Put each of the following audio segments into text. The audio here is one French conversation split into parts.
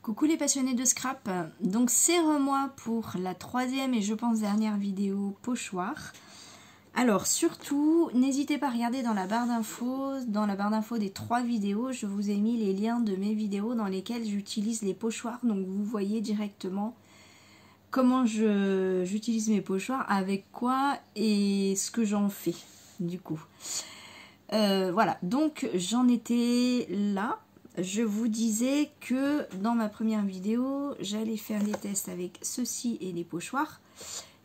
Coucou les passionnés de scrap, donc c'est moi pour la troisième et je pense dernière vidéo pochoir. Alors surtout, n'hésitez pas à regarder dans la barre d'infos des 3 vidéos, je vous ai mis les liens de mes vidéos dans lesquelles j'utilise les pochoirs, donc vous voyez directement comment j'utilise mes pochoirs, avec quoi et ce que j'en fais du coup. Voilà, donc j'en étais là. Je vous disais que dans ma première vidéo, j'allais faire des tests avec ceci et les pochoirs.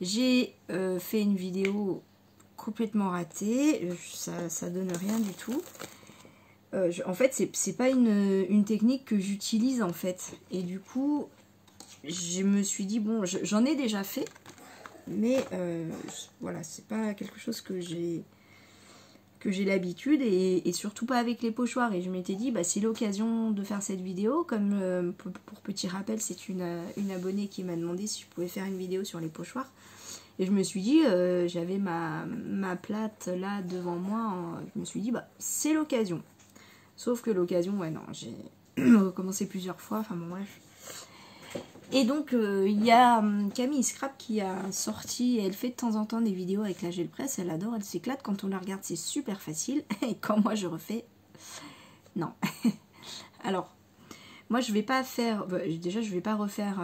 J'ai fait une vidéo complètement ratée, ça donne rien du tout. En fait, c'est pas une technique que j'utilise en fait. Et du coup, je me suis dit, bon, j'en ai déjà fait, mais voilà, c'est pas quelque chose que j'ai l'habitude et surtout pas avec les pochoirs. Et je m'étais dit, bah, c'est l'occasion de faire cette vidéo. Comme pour petit rappel, c'est une abonnée qui m'a demandé si je pouvais faire une vidéo sur les pochoirs. Et je me suis dit, j'avais ma plate là devant moi, je me suis dit, bah, c'est l'occasion. Sauf que l'occasion, ouais, non, j'ai recommencé plusieurs fois, enfin bon, bref. Et donc, il y a Camille Scrap qui a sorti, elle fait de temps en temps des vidéos avec la gel presse, elle adore, elle s'éclate, quand on la regarde c'est super facile, et quand moi je refais, non. Alors, moi je vais pas faire, déjà je vais pas refaire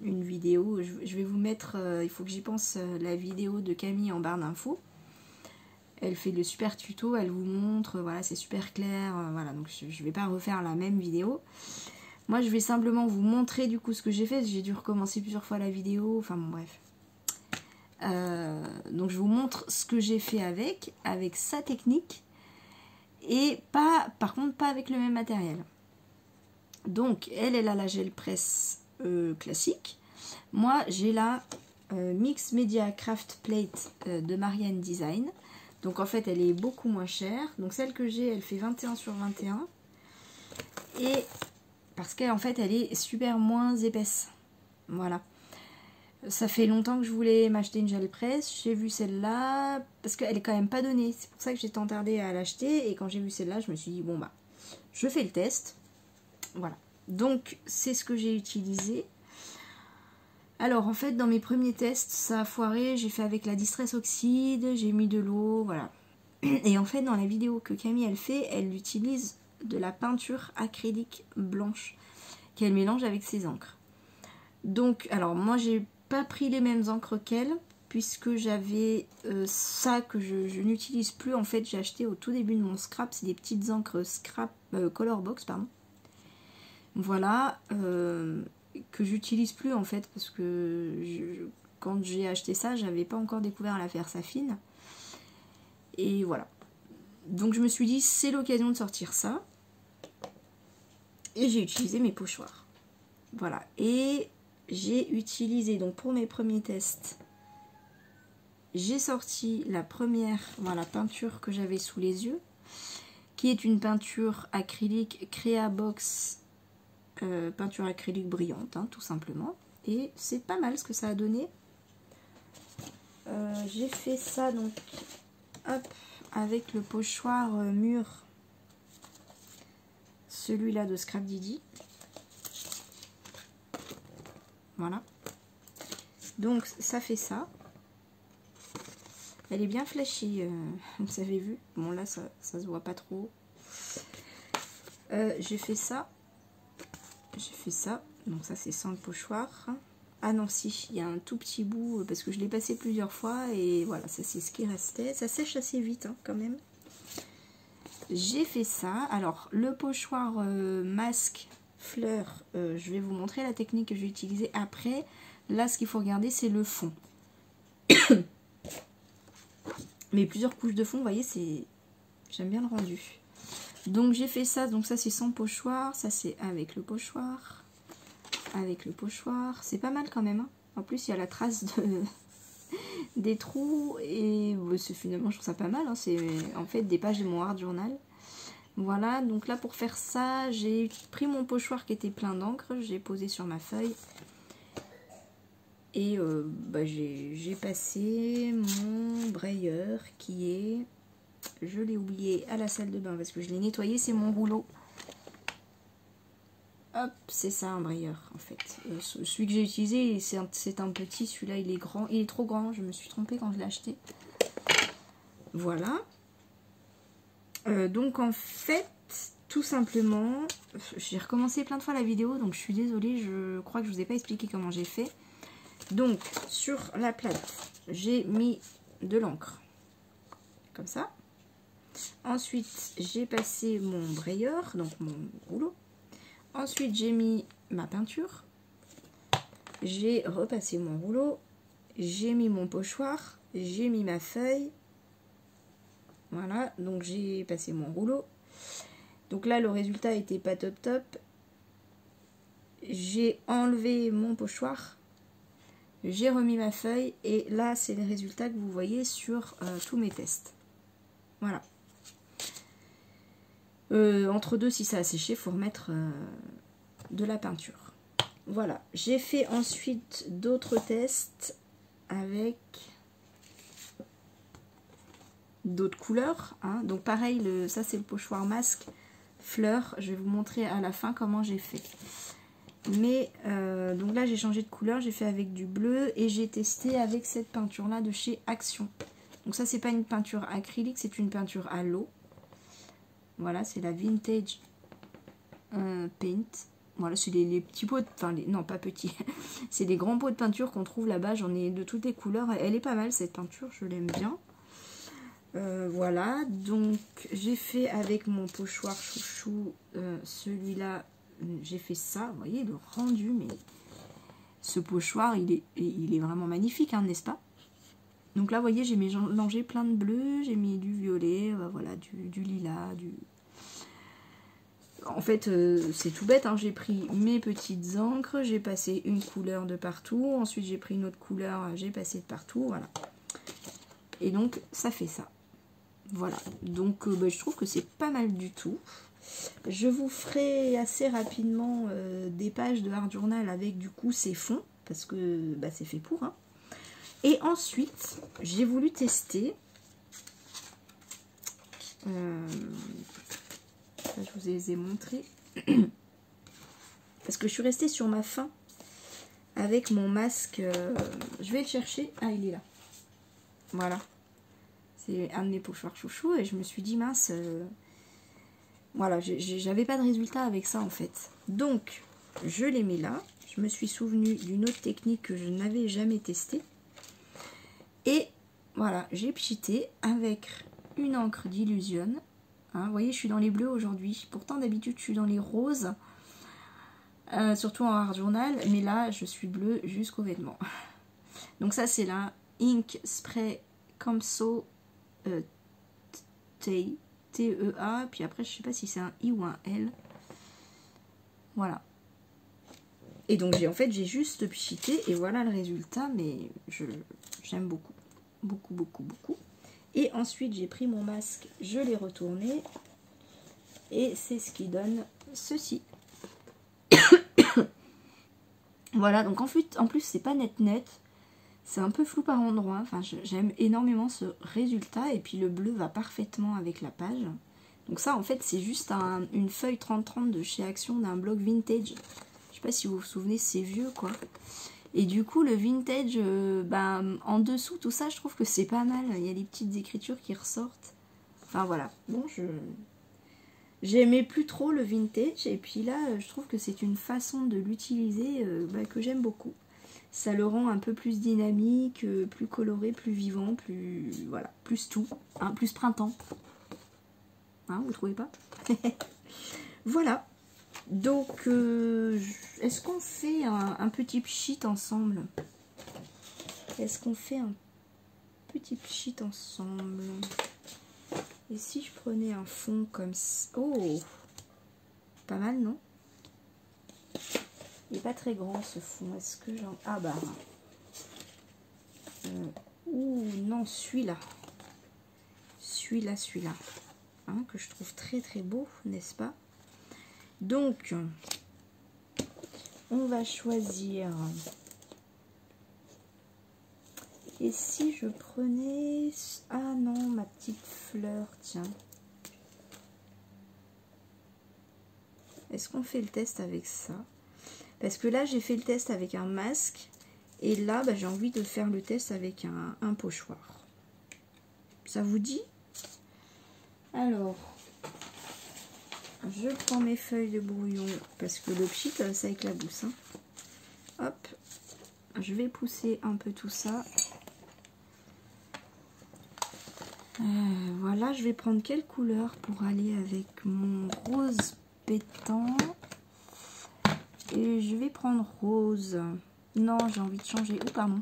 une vidéo, je vais vous mettre, il faut que j'y pense, la vidéo de Camille en barre d'infos. Elle fait le super tuto, elle vous montre, voilà, c'est super clair, voilà, donc je vais pas refaire la même vidéo. Moi, je vais simplement vous montrer du coup ce que j'ai fait. J'ai dû recommencer plusieurs fois la vidéo. Enfin bon, bref. Donc, je vous montre ce que j'ai fait avec sa technique. Et pas, par contre, pas avec le même matériel. Donc, elle a la gel presse classique. Moi, j'ai la Mix Media Craft Plate de Marianne Design. Donc, en fait, elle est beaucoup moins chère. Donc, celle que j'ai, elle fait 21 sur 21. Et parce qu'en fait elle est super moins épaisse, voilà. Ça fait longtemps que je voulais m'acheter une gel presse, j'ai vu celle-là, parce qu'elle est quand même pas donnée, c'est pour ça que j'ai tant tardé à l'acheter, et quand j'ai vu celle-là, je me suis dit, bon bah, je fais le test, voilà. Donc, c'est ce que j'ai utilisé. Alors, en fait, dans mes premiers tests, ça a foiré, j'ai fait avec la Distress Oxide, j'ai mis de l'eau, voilà. Et en fait, dans la vidéo que Camille, elle fait, elle utilise de la peinture acrylique blanche qu'elle mélange avec ses encres. Donc, alors moi j'ai pas pris les mêmes encres qu'elle puisque j'avais ça que je n'utilise plus. En fait, j'ai acheté au tout début de mon scrap, c'est des petites encres scrap color box, pardon. Voilà, que j'utilise plus en fait parce que quand j'ai acheté ça, j'avais pas encore découvert la faire fine. Et voilà. Donc je me suis dit c'est l'occasion de sortir ça. Et j'ai utilisé mes pochoirs. Voilà. Et j'ai utilisé, donc pour mes premiers tests, j'ai sorti la première, voilà, peinture que j'avais sous les yeux, qui est une peinture acrylique Créa Box, peinture acrylique brillante, hein, tout simplement. Et c'est pas mal ce que ça a donné. J'ai fait ça, donc, hop, avec le pochoir mûr. Celui-là de Scrap Didi. Voilà. Donc ça fait ça. Elle est bien flashy, vous avez vu. Bon là ça se voit pas trop. J'ai fait ça. J'ai fait ça. Donc ça c'est sans le pochoir. Ah non si, il y a un tout petit bout parce que je l'ai passé plusieurs fois et voilà, ça c'est ce qui restait. Ça sèche assez vite hein, quand même. J'ai fait ça. Alors, le pochoir masque fleur, je vais vous montrer la technique que j'ai utilisée après. Là, ce qu'il faut regarder, c'est le fond. Mais plusieurs couches de fond, vous voyez, c'est... J'aime bien le rendu. Donc, j'ai fait ça. Donc, ça, c'est sans pochoir. Ça, c'est avec le pochoir. Avec le pochoir. C'est pas mal quand même. Hein. En plus, il y a la trace des trous et finalement je trouve ça pas mal, hein. C'est en fait des pages de mon hard journal. Voilà, donc là pour faire ça j'ai pris mon pochoir qui était plein d'encre, j'ai posé sur ma feuille et j'ai passé mon brayeur qui est, je l'ai oublié à la salle de bain parce que je l'ai nettoyé, c'est mon rouleau. hop, c'est ça un brayeur en fait. Celui que j'ai utilisé, c'est un petit, celui-là il est grand, il est trop grand, je me suis trompée quand je l'ai acheté. Voilà. Donc en fait, tout simplement, j'ai recommencé plein de fois la vidéo, donc je suis désolée, je crois que je vous ai pas expliqué comment j'ai fait. Donc sur la plate, j'ai mis de l'encre, comme ça. Ensuite, j'ai passé mon brayeur, donc mon rouleau. Ensuite, j'ai mis ma peinture. J'ai repassé mon rouleau. J'ai mis mon pochoir. J'ai mis ma feuille. Voilà, donc j'ai passé mon rouleau. Donc là, le résultat était pas top top. J'ai enlevé mon pochoir. J'ai remis ma feuille. Et là, c'est le résultat que vous voyez sur tous mes tests. Voilà. Entre deux, si ça a séché, il faut remettre de la peinture. Voilà. J'ai fait ensuite d'autres tests avec d'autres couleurs. Hein. Donc pareil, ça c'est le pochoir masque fleur. Je vais vous montrer à la fin comment j'ai fait. Mais donc là j'ai changé de couleur, j'ai fait avec du bleu et j'ai testé avec cette peinture là de chez Action. Donc ça c'est pas une peinture acrylique, c'est une peinture à l'eau. Voilà, c'est la Vintage Paint. Voilà, c'est les petits pots, non pas petits, c'est les grands pots de peinture qu'on trouve là-bas. J'en ai de toutes les couleurs. Elle est pas mal cette peinture, je l'aime bien. Voilà, donc j'ai fait avec mon pochoir chouchou, celui-là, j'ai fait ça. Vous voyez le rendu, mais ce pochoir, il est vraiment magnifique, hein, n'est-ce pas? Donc là, vous voyez, j'ai mélangé plein de bleus, j'ai mis du violet, voilà, du lilas, En fait, c'est tout bête, hein. J'ai pris mes petites encres, j'ai passé une couleur de partout, ensuite j'ai pris une autre couleur, j'ai passé de partout, voilà. Et donc, ça fait ça. Voilà, donc je trouve que c'est pas mal du tout. Je vous ferai assez rapidement des pages de Art Journal avec du coup ces fonds, parce que c'est fait pour, hein. Et ensuite, j'ai voulu tester. Là, je vous les ai montrés. Parce que je suis restée sur ma faim avec mon masque. Je vais le chercher. Ah, il est là. Voilà. C'est un de mes pochoirs chouchou. Et je me suis dit, mince. Voilà, j'avais pas de résultat avec ça en fait. Donc, je les mets là. Je me suis souvenue d'une autre technique que je n'avais jamais testée. Et voilà, j'ai pchité avec une encre d'Illusion. Hein, vous voyez, je suis dans les bleus aujourd'hui. Pourtant, d'habitude, je suis dans les roses. Surtout en Art Journal. Mais là, je suis bleue jusqu'aux vêtements. Donc ça, c'est la Ink Spray Camso T-E-A. Puis après, je sais pas si c'est un I ou un L. Voilà. Et donc, j'ai juste pchité. Et voilà le résultat. Mais j'aime beaucoup. Beaucoup, beaucoup, beaucoup. Et ensuite, j'ai pris mon masque. Je l'ai retourné. Et c'est ce qui donne ceci. Voilà, donc en plus c'est pas net, c'est un peu flou par endroits. Enfin, j'aime énormément ce résultat. Et puis le bleu va parfaitement avec la page. Donc ça, en fait, c'est juste une feuille 30-30 de chez Action d'un blog vintage. Je sais pas si vous vous souvenez, c'est vieux, quoi. Et du coup, le vintage, en dessous, tout ça, je trouve que c'est pas mal. Il y a des petites écritures qui ressortent. Enfin, voilà. Bon, j'aimais plus trop le vintage. Et puis là, je trouve que c'est une façon de l'utiliser que j'aime beaucoup. Ça le rend un peu plus dynamique, plus coloré, plus vivant, voilà, plus tout. Hein, plus printemps. Hein, vous trouvez pas? Voilà. Donc, est-ce qu'on fait un petit pchit ensemble? Est-ce qu'on fait un petit pchit ensemble? Et si je prenais un fond comme ça? Oh! Pas mal, non? Il n'est pas très grand ce fond. Est-ce que j'en... Ah bah... ouh, non, celui-là. Celui-là. Hein, que je trouve très très beau, n'est-ce pas? Donc, on va choisir. Et si je prenais... Ah non, ma petite fleur, tiens. Est-ce qu'on fait le test avec ça? Parce que là, j'ai fait le test avec un masque. Et là, bah, j'ai envie de faire le test avec un pochoir. Ça vous dit? Alors, je prends mes feuilles de brouillon. Parce que le pchit, ça éclabousse. Hein. Hop. Je vais pousser un peu tout ça. Voilà, je vais prendre quelle couleur pour aller avec mon rose pétant. Et je vais prendre rose. Non, j'ai envie de changer. Oh, pardon.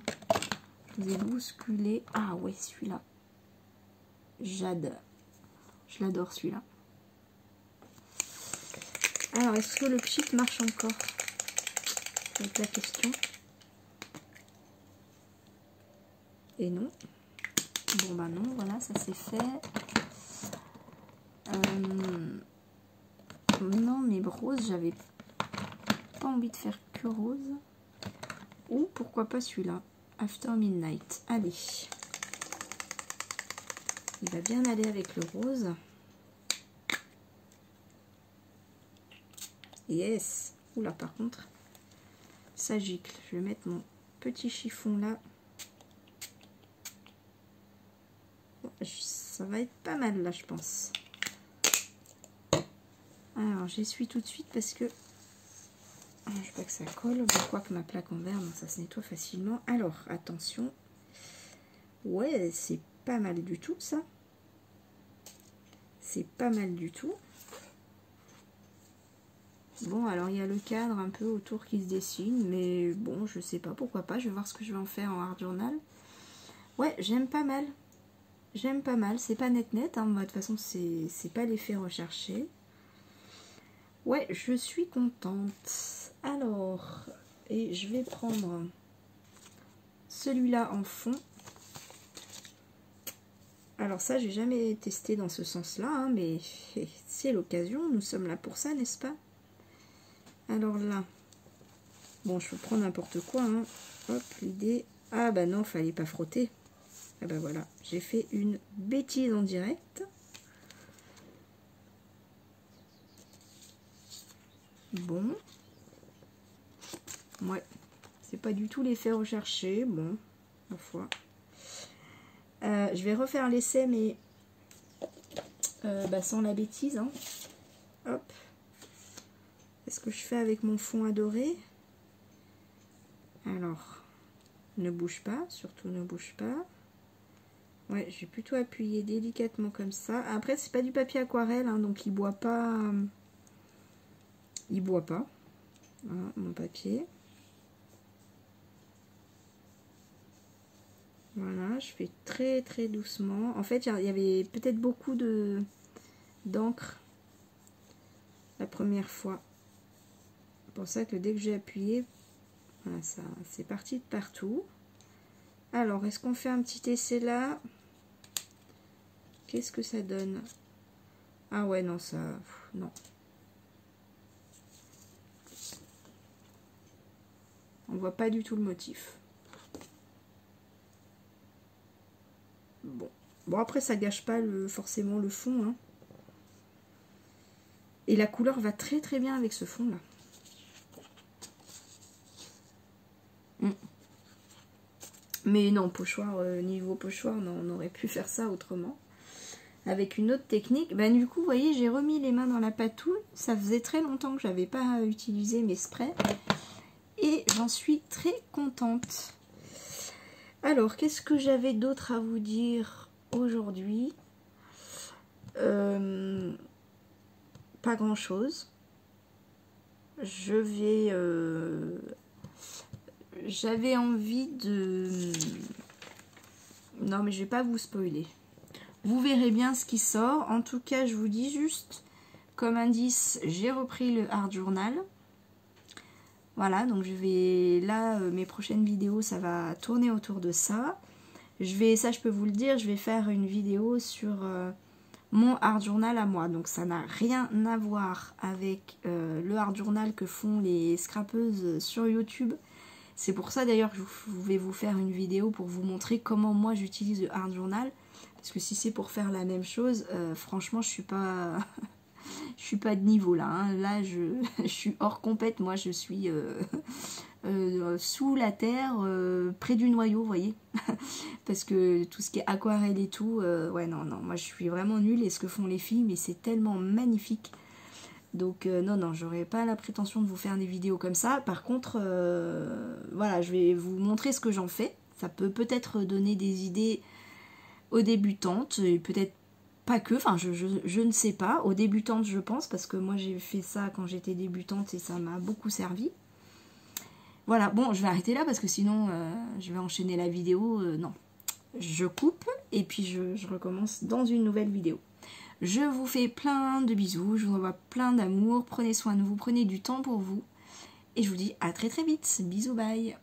Je vous ai bousculé. Ah ouais, celui-là. J'adore. Je l'adore, celui-là. Alors, est-ce que le pchit marche encore? C'est la question. Et non. Bon, bah non, voilà, ça c'est fait. Non, mais rose, j'avais pas envie de faire que rose. Ou pourquoi pas celui-là, After Midnight. Allez. Il va bien aller avec le rose. Yes. Oula, par contre, ça gicle. Je vais mettre mon petit chiffon là. Ça va être pas mal là, je pense. Alors, j'essuie tout de suite parce que je veux pas que ça colle. Je crois que ma plaque en verre, ça se nettoie facilement. Alors, attention. Ouais, c'est pas mal du tout, ça. C'est pas mal du tout. Bon, alors il y a le cadre un peu autour qui se dessine, mais bon, je sais pas, pourquoi pas. Je vais voir ce que je vais en faire en art journal. Ouais, j'aime pas mal. J'aime pas mal. C'est pas net, hein. Moi, de toute façon, c'est pas l'effet recherché. Ouais, je suis contente. Alors, et je vais prendre celui-là en fond. Alors ça, j'ai jamais testé dans ce sens-là, hein, mais c'est l'occasion. Nous sommes là pour ça, n'est-ce pas? Alors là, bon, je prends n'importe quoi. Hein. Hop, l'idée. Ah bah non, fallait pas frotter. Ah bah voilà, j'ai fait une bêtise en direct. Bon. Ouais, c'est pas du tout l'effet recherché. Bon, ma foi. Je vais refaire l'essai, mais sans la bêtise. Hein. Hop. Qu'est-ce que je fais avec mon fond adoré? Alors, ne bouge pas, surtout ne bouge pas. Ouais, j'ai plutôt appuyé délicatement comme ça. Après, c'est pas du papier aquarelle, hein, donc il boit pas. Il boit pas. Voilà, mon papier. Voilà, je fais très très doucement. En fait, il y avait peut-être beaucoup d'encre la première fois. C'est pour ça que dès que j'ai appuyé, voilà, ça c'est parti de partout. Alors, est-ce qu'on fait un petit essai là? Qu'est-ce que ça donne? Ah ouais, non, ça... Non. On voit pas du tout le motif. Bon. Bon, après, ça gâche pas forcément le fond. Hein. Et la couleur va très très bien avec ce fond là. Mais non, pochoir, niveau pochoir, non, on aurait pu faire ça autrement. Avec une autre technique. Ben, du coup, vous voyez, j'ai remis les mains dans la patouille. Ça faisait très longtemps que j'avais pas utilisé mes sprays. Et j'en suis très contente. Alors, qu'est-ce que j'avais d'autre à vous dire aujourd'hui? Pas grand-chose. Je vais... J'avais envie de... Non, mais je vais pas vous spoiler. Vous verrez bien ce qui sort. En tout cas, je vous dis juste, comme indice, j'ai repris le art journal. Voilà, donc je vais... Là, mes prochaines vidéos, ça va tourner autour de ça. Ça je peux vous le dire, je vais faire une vidéo sur mon art journal à moi. Donc ça n'a rien à voir avec le art journal que font les scrapeuses sur YouTube. C'est pour ça d'ailleurs que je vais vous faire une vidéo pour vous montrer comment moi j'utilise le art journal. Parce que si c'est pour faire la même chose, franchement je suis pas Je suis pas de niveau là, hein. Là je suis hors compète, moi je suis sous la terre, près du noyau, vous voyez. Parce que tout ce qui est aquarelle et tout, ouais non, moi je suis vraiment nulle, et ce que font les filles, mais c'est tellement magnifique. Donc non, j'aurais pas la prétention de vous faire des vidéos comme ça. Par contre, voilà, je vais vous montrer ce que j'en fais. Ça peut peut-être donner des idées aux débutantes, et peut-être pas que, enfin je ne sais pas, aux débutantes je pense, parce que moi j'ai fait ça quand j'étais débutante et ça m'a beaucoup servi. Voilà, bon, je vais arrêter là parce que sinon je vais enchaîner la vidéo. Non, je coupe et puis je recommence dans une nouvelle vidéo. Je vous fais plein de bisous, je vous envoie plein d'amour, prenez soin de vous, prenez du temps pour vous. Et je vous dis à très très vite, bisous, bye.